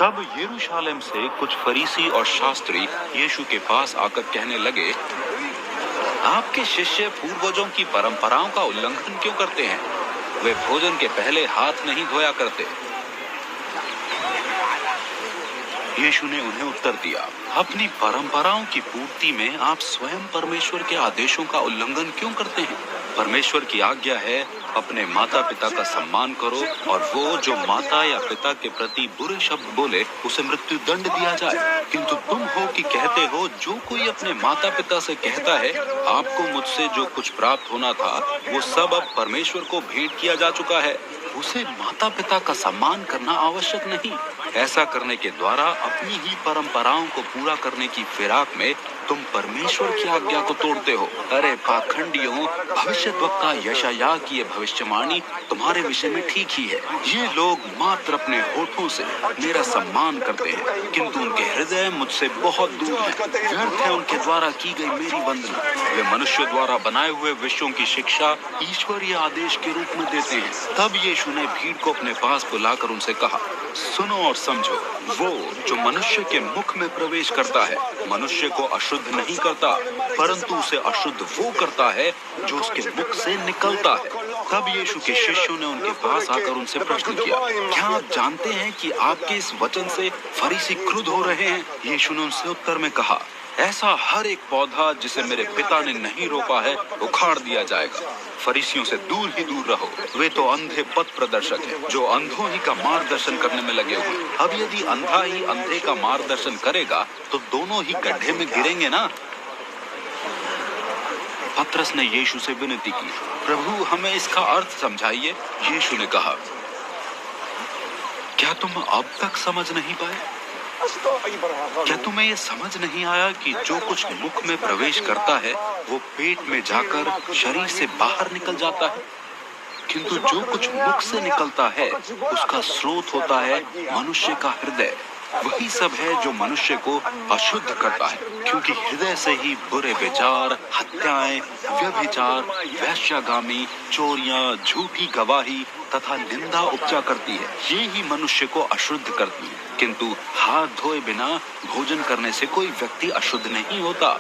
तब यरूशलेम से कुछ फरीसी और शास्त्री यीशु के पास आकर कहने लगे, आपके शिष्य पूर्वजों की परंपराओं का उल्लंघन क्यों करते हैं? वे भोजन के पहले हाथ नहीं धोया करते। यीशु ने उन्हें उत्तर दिया, अपनी परंपराओं की पूर्ति में आप स्वयं परमेश्वर के आदेशों का उल्लंघन क्यों करते हैं? परमेश्वर की आज्ञा है, अपने माता पिता का सम्मान करो, और वो जो माता या पिता के प्रति बुरे शब्द बोले उसे मृत्यु दंड दिया जाए। किंतु तुम हो कि कहते हो, जो कोई अपने माता पिता से कहता है, आपको मुझसे जो कुछ प्राप्त होना था वो सब अब परमेश्वर को भेंट किया जा चुका है, उसे माता पिता का सम्मान करना आवश्यक नहीं। ऐसा करने के द्वारा अपनी ही परंपराओं को पूरा करने की फिराक में तुम परमेश्वर की आज्ञा को तोड़ते हो। अरे पाखंडियों, भविष्यद्वक्ता यशायाह की ये भविष्यवाणी तुम्हारे विषय में ठीक ही है। ये लोग मात्र अपने होठों से मेरा सम्मान करते हैं, किंतु उनके हृदय मुझसे बहुत दूर हैं। व्यर्थ है उनके द्वारा की गई मेरी वंदना। वे मनुष्य द्वारा बनाए हुए विषयों की शिक्षा ईश्वरीय आदेश के रूप में देते हैं। तब यीशु ने भीड़ को अपने पास बुलाकर उनसे कहा, सुनो और समझो, वो जो मनुष्य के मुख में प्रवेश करता है मनुष्य को अशुद्ध नहीं करता, परंतु उसे अशुद्ध वो करता है जो उसके मुख से निकलता है। तब यीशु के शिष्यों ने उनके पास आकर उनसे प्रश्न किया, क्या आप जानते हैं कि आपके इस वचन से फरीसी क्रुद्ध हो रहे हैं? यीशु ने उनसे उत्तर में कहा, ऐसा हर एक पौधा जिसे मेरे पिता ने नहीं रोपा है उखाड़ दिया जाएगा। फरीसियों से दूर ही दूर रहो, वे तो अंधे पथ प्रदर्शक हैं, जो अंधों ही का मार्गदर्शन करने में लगे हुए। अब यदि अंधा ही अंधे का मार्गदर्शन करेगा तो दोनों ही गड्ढे में गिरेंगे ना। पतरस ने यीशु से विनती की, प्रभु हमें इसका अर्थ समझाइए। यीशु ने कहा, क्या तुम अब तक समझ नहीं पाए? क्या तुम्हें ये समझ नहीं आया कि जो कुछ मुख में प्रवेश करता है वो पेट में जाकर शरीर से बाहर निकल जाता है, किंतु जो कुछ मुख से निकलता है उसका स्रोत होता है मनुष्य का हृदय। वही सब है जो मनुष्य को अशुद्ध करता है, क्योंकि हृदय से ही बुरे विचार, हत्याएं, व्यभिचार, वैश्यागामी, चोरियां, झूठी गवाही तथा निंदा उपजा करती है। ये ही मनुष्य को अशुद्ध करती है। किंतु हाथ धोए बिना भोजन करने से कोई व्यक्ति अशुद्ध नहीं होता,